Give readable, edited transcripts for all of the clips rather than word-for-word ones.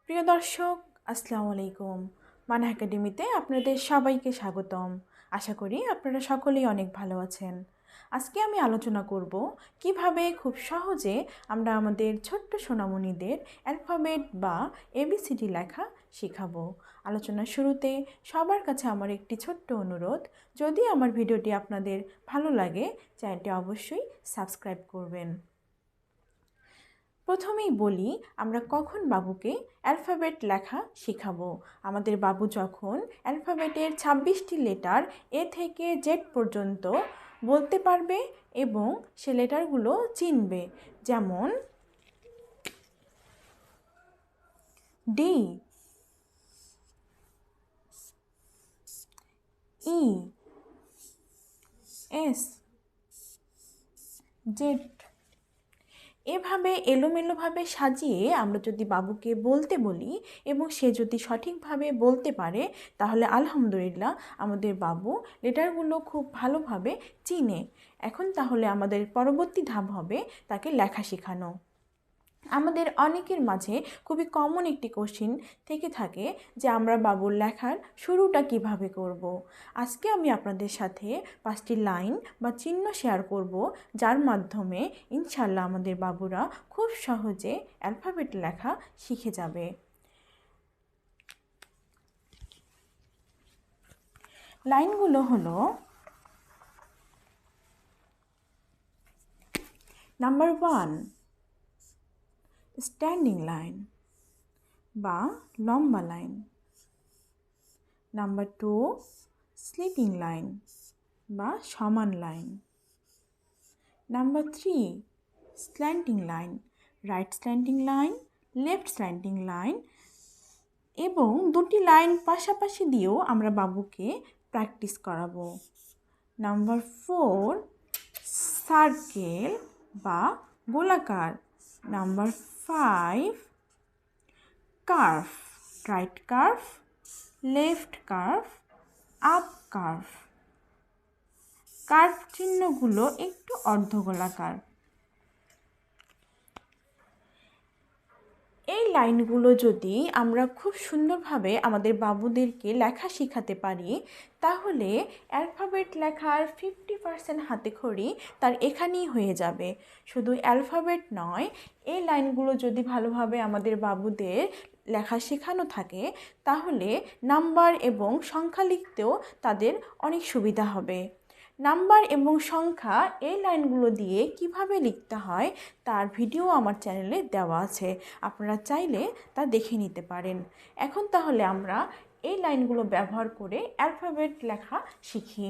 প্রিয় দর্শক, আসসালামু আলাইকুম। মানা একাডেমিতে আপনাদের সবাইকে স্বাগতম। আশা করি আপনারা সকলেই অনেক ভালো আছেন। আজকে আমি আলোচনা করব কিভাবে খুব সহজে আমরা আমাদের ছোট্ট সোনামণিদের অ্যালফাবেট বা এবিসিডি লেখা শেখাবো। আলোচনার শুরুতে সবার কাছে আমার একটি ছোট্ট অনুরোধ, যদি আমার ভিডিওটি আপনাদের ভালো লাগে চ্যানেলটি অবশ্যই সাবস্ক্রাইব করবেন। প্রথমেই বলি, আমরা কখন বাবুকে অ্যালফাবেট লেখা শেখাবো। আমাদের বাবু যখন অ্যালফাবেটের 26টি লেটার এ থেকে জেড পর্যন্ত বলতে পারবে এবং সে লেটারগুলো চিনবে, যেমন ডি, ই, এস, জেড। এভাবে এলোমেলোভাবে সাজিয়ে আমরা যদি বাবুকে বলতে বলি এবং সে যদি সঠিকভাবে বলতে পারে, তাহলে আলহামদুলিল্লাহ আমাদের বাবু লেটারগুলো খুব ভালোভাবে চিনে। এখন তাহলে আমাদের পরবর্তী ধাপ হবে তাকে লেখা শেখানো। আমাদের অনেকের মাঝে খুবই কমন একটি কোশ্চিন থেকে থাকে যে আমরা বাবুর লেখার শুরুটা কিভাবে করব। আজকে আমি আপনাদের সাথে 5টি লাইন বা চিহ্ন শেয়ার করব, যার মাধ্যমে ইনশাল্লাহ আমাদের বাবুরা খুব সহজে অ্যালফাবেট লেখা শিখে যাবে। লাইনগুলো হলো: নাম্বার 1, স্ট্যান্ডিং লাইন বা লম্বা লাইন। নাম্বার 2, স্লিপিং লাইন বা সমান line. Number 3, slanting line, right slanting line, left slanting line. এবং দুটি লাইন পাশাপাশি দিয়েও আমরা বাবুকে প্র্যাকটিস করাবো। নাম্বার 4, সার্কেল বা গোলাকার। Number 5, curve, right curve, left curve, up curve. Curve চিহ্নগুলো একটু অর্ধগোলাকার। এই লাইনগুলো যদি আমরা খুব সুন্দরভাবে আমাদের বাবুদেরকে লেখা শেখাতে পারি, তাহলে অ্যালফাবেট লেখার 50% হাতেখড়ি তার এখানেই হয়ে যাবে। শুধু অ্যালফাবেট নয়, এই লাইনগুলো যদি ভালোভাবে আমাদের বাবুদের লেখা শেখানো থাকে, তাহলে নাম্বার এবং সংখ্যা লিখতেও তাদের অনেক সুবিধা হবে। নাম্বার এবং সংখ্যা এই লাইনগুলো দিয়ে কিভাবে লিখতে হয় তার ভিডিও আমার চ্যানেলে দেওয়া আছে, আপনারা চাইলে তা দেখে নিতে পারেন। এখন তাহলে আমরা এই লাইনগুলো ব্যবহার করে অ্যালফাবেট লেখা শিখি।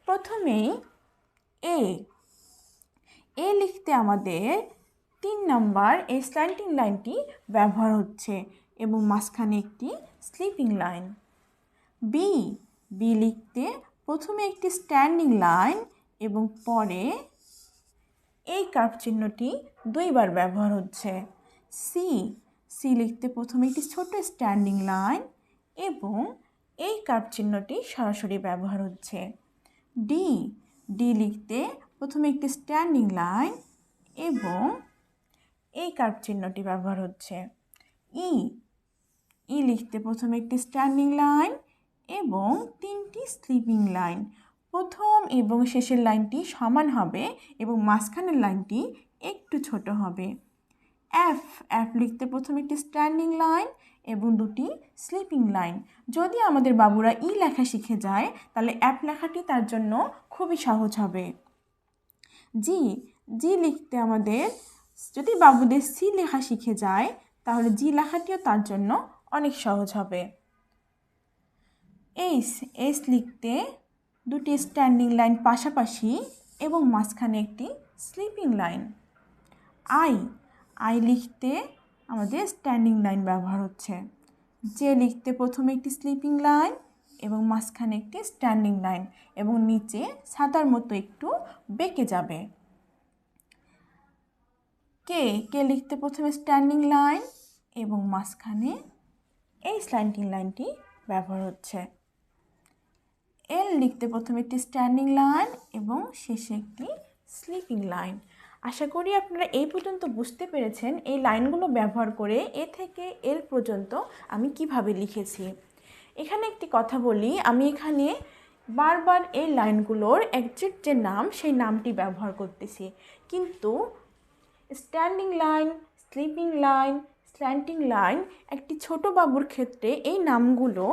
প্রথমেই এ লিখতে আমাদের 3 নাম্বার এই স্ল্যান্টিং লাইনটি ব্যবহার হচ্ছে এবং মাঝখানে একটি স্লিপিং লাইন। বি লিখতে প্রথমে একটি স্ট্যান্ডিং লাইন এবং পরে এই কার্ভ চিহ্নটি 2 বার ব্যবহার হচ্ছে। সি লিখতে প্রথমে একটি ছোট স্ট্যান্ডিং লাইন এবং এই কার্ভ চিহ্নটি সরাসরি ব্যবহার হচ্ছে। ডি লিখতে প্রথমে একটি স্ট্যান্ডিং লাইন এবং এই কার্ভ চিহ্নটি ব্যবহার হচ্ছে। ই লিখতে প্রথমে একটি স্ট্যান্ডিং লাইন এবং 3টি স্লিপিং লাইন। প্রথম এবং শেষের লাইনটি সমান হবে এবং মাঝখানের লাইনটি একটু ছোট হবে। এফ লিখতে প্রথমে একটি স্ট্যান্ডিং লাইন এবং 2টি স্লিপিং লাইন। যদি আমাদের বাবুরা ই লেখা শিখে যায়, তাহলে এফ লেখাটি তার জন্য খুবই সহজ হবে। জি লিখতে আমাদের, যদি বাবুদের সি লেখা শিখে যায়, তাহলে জি লেখাটিও তার জন্য অনেক সহজ হবে। এস লিখতে 2টি স্ট্যান্ডিং লাইন পাশাপাশি এবং মাঝখানে একটি স্লিপিং লাইন। আই লিখতে আমাদের স্ট্যান্ডিং লাইন ব্যবহার হচ্ছে। জে লিখতে প্রথমে একটি স্লিপিং লাইন এবং মাঝখানে একটি স্ট্যান্ডিং লাইন এবং নিচে ছাতার মতো একটু বেঁকে যাবে। কে লিখতে প্রথমে স্ট্যান্ডিং লাইন এবং মাঝখানে এই স্ল্যান্টিং লাইনটি ব্যবহার হচ্ছে। এল লিখতে প্রথমে একটি স্ট্যান্ডিং লাইন এবং শেষে একটি স্লিপিং লাইন। আশা করি আপনারা এই পর্যন্ত বুঝতে পেরেছেন এই লাইনগুলো ব্যবহার করে এ থেকে এল পর্যন্ত আমি কিভাবে লিখেছি। এখানে একটি কথা বলি, আমি এখানে বারবার এই লাইনগুলোর একজ্যাক্ট যে নাম সেই নামটি ব্যবহার করতেছি, কিন্তু standing line, sleeping line, slanting line একটি ছোট বাবুর ক্ষেত্রে এই নামগুলো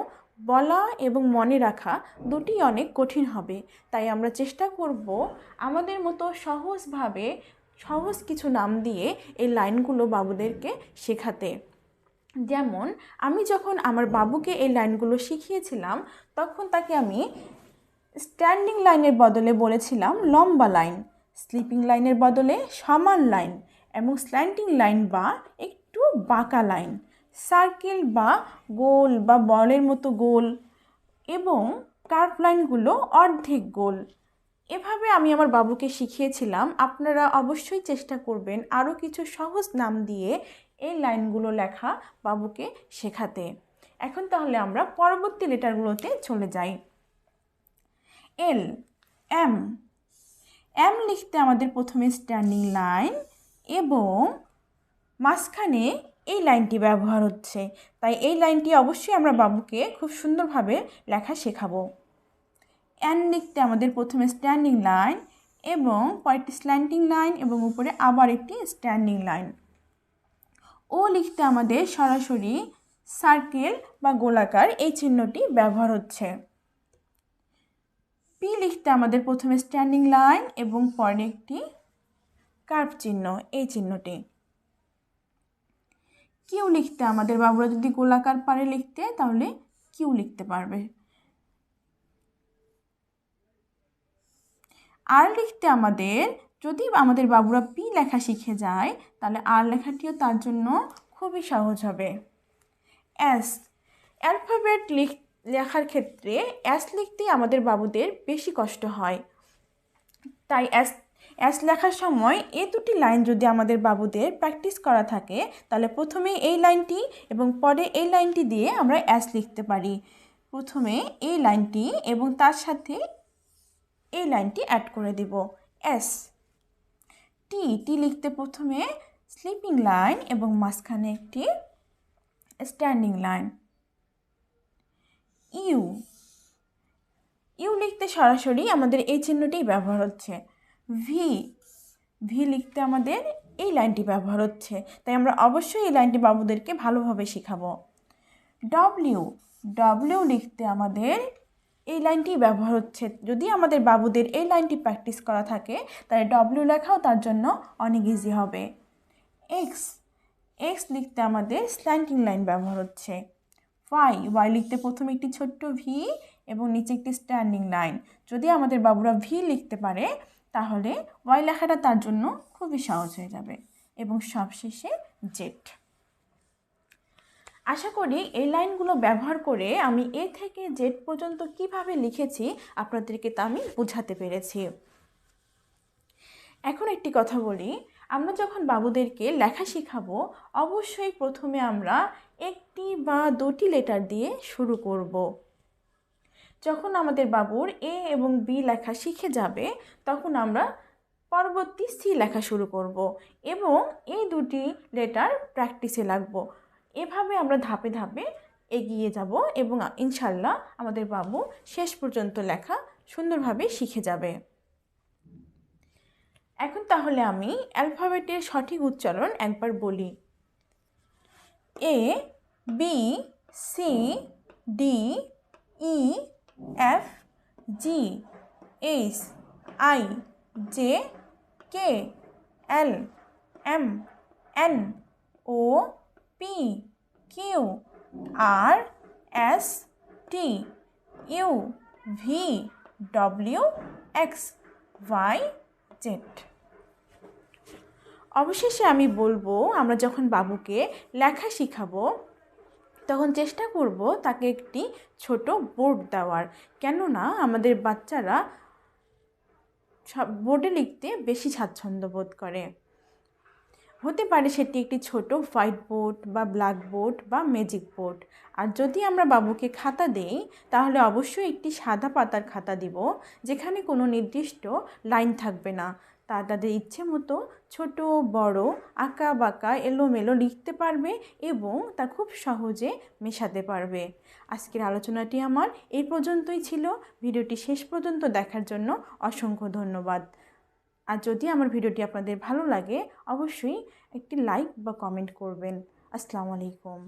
বলা এবং মনে রাখা দুটি অনেক কঠিন হবে। তাই আমরা চেষ্টা করব আমাদের মতো সহজভাবে সহজ কিছু নাম দিয়ে এই লাইনগুলো বাবুদেরকে শেখাতে। যেমন আমি যখন আমার বাবুকে এই লাইনগুলো শিখিয়েছিলাম তখন তাকে আমি স্ট্যান্ডিং লাইনের বদলে বলেছিলাম লম্বা লাইন, স্লিপিং লাইনের বদলে সমান লাইন এবং স্ল্যান্টিং লাইন বা একটু বাঁকা লাইন, সার্কেল বা গোল বা বলের মতো গোল এবং কার্ভ লাইনগুলো অর্ধেক গোল। এভাবে আমি আমার বাবুকে শিখিয়েছিলাম। আপনারা অবশ্যই চেষ্টা করবেন আরও কিছু সহজ নাম দিয়ে এই লাইনগুলো লেখা বাবুকে শেখাতে। এখন তাহলে আমরা পরবর্তী লেটারগুলোতে চলে যাই। এল, এম। এম লিখতে আমাদের প্রথমে স্ট্যান্ডিং লাইন এবং মাঝখানে এই লাইনটি ব্যবহার হচ্ছে, তাই এই লাইনটি অবশ্যই আমরা বাবুকে খুব সুন্দরভাবে লেখা শেখাবো। এন লিখতে আমাদের প্রথমে স্ট্যান্ডিং লাইন এবং কয়েকটি স্ল্যান্টিং লাইন এবং উপরে আবার একটি স্ট্যান্ডিং লাইন। ও লিখতে আমাদের সরাসরি সার্কেল বা গোলাকার এই চিহ্নটি ব্যবহার হচ্ছে। পি লিখতে আমাদের প্রথমে স্ট্যান্ডিং লাইন এবং পরে একটি কার্ভ চিহ্ন, এই চিহ্নটি। কিউ লিখতে আমাদের বাবুরা যদি গোলাকার পারে লিখতে তাহলে কিউ লিখতে পারবে। আর লিখতে আমাদের যদি আমাদের বাবুরা পি লেখা শিখে যায় তাহলে আর লেখাটিও তার জন্য খুবই সহজ হবে। এস, অ্যালফাবেট লেখার ক্ষেত্রে এস লিখতেই আমাদের বাবুদের বেশি কষ্ট হয়। তাই এস লেখার সময় এই দুটি লাইন যদি আমাদের বাবুদের প্র্যাকটিস করা থাকে তাহলে প্রথমে এই লাইনটি এবং পরে এই লাইনটি দিয়ে আমরা এস লিখতে পারি। প্রথমে এই লাইনটি এবং তার সাথে এই লাইনটি অ্যাড করে দিব, এস। টি লিখতে প্রথমে স্লিপিং লাইন এবং মাঝখানে একটি স্ট্যান্ডিং লাইন। ইউ লিখতে সরাসরি আমাদের এই চিহ্নটিই ব্যবহার হচ্ছে। ভি লিখতে আমাদের এই লাইনটি ব্যবহার হচ্ছে, তাই আমরা অবশ্যই এই লাইনটি বাবুদেরকে ভালোভাবে শেখাবো। ডব্লিউ লিখতে আমাদের এই লাইনটি ব্যবহার হচ্ছে। যদি আমাদের বাবুদের এই লাইনটি প্র্যাকটিস করা থাকে তাহলে ডব্লিউ লেখাও তার জন্য অনেক ইজি হবে। এক্স লিখতে আমাদের স্ল্যান্টিং লাইন ব্যবহার হচ্ছে। ওয়াই লিখতে প্রথমে একটি ছোট্ট ভি এবং নিচে একটি স্ট্যান্ডিং লাইন। যদি আমাদের বাবুরা ভি লিখতে পারে তাহলে ওয়াই লেখাটা তার জন্য খুবই সহজ হয়ে যাবে। এবং সবশেষে জেড। আশা করি এই লাইনগুলো ব্যবহার করে আমি এ থেকে জেড পর্যন্ত কিভাবে লিখেছি আপনাদেরকে তা আমি বোঝাতে পেরেছি। এখন একটি কথা বলি, আমরা যখন বাবুদেরকে লেখা শেখাবো অবশ্যই প্রথমে আমরা একটি বা দুটি লেটার দিয়ে শুরু করব। যখন আমাদের বাবুর এ এবং বি লেখা শিখে যাবে তখন আমরা পরবর্তী সি লেখা শুরু করব এবং এই দুটি লেটার প্র্যাকটিসে লাগবো। এভাবে আমরা ধাপে ধাপে এগিয়ে যাব এবং ইনশাল্লাহ আমাদের বাবু শেষ পর্যন্ত লেখা সুন্দরভাবে শিখে যাবে। এখন তাহলে আমি অ্যালফাবেটের সঠিক উচ্চারণ একবার বলি। A, B, C, D, E, F, G, H, I, J, K, L, M, N, O, P, Q, R, S, T, U, V, W, X, Y, Z. অবশেষে আমি বলবো আমরা যখন বাবুকে লেখা শেখাবো তখন চেষ্টা করব তাকে একটি ছোট বোর্ড দেওয়ার, কেননা আমাদের বাচ্চারা বোর্ডে লিখতে বেশি স্বাচ্ছন্দ্য বোধ করে। হতে পারে সেটি একটি ছোট হোয়াইট বোর্ড বা ব্ল্যাক বোর্ড বা ম্যাজিক বোর্ড। আর যদি আমরা বাবুকে খাতা দেই তাহলে অবশ্যই একটি সাদা পাতার খাতা দিব যেখানে কোনো নির্দিষ্ট লাইন থাকবে না। তাদের ইচ্ছে মতো ছোট বড় আঁকা বাঁকা এলোমেলো লিখতে পারবে এবং তা খুব সহজে মেশাতে পারবে। আজকের আলোচনাটি আমার এই পর্যন্তই ছিল। ভিডিওটি শেষ পর্যন্ত দেখার জন্য অসংখ্য ধন্যবাদ। আর যদি আমার ভিডিওটি আপনাদের ভালো লাগে অবশ্যই একটি লাইক বা কমেন্ট করবেন। আসসালামু আলাইকুম।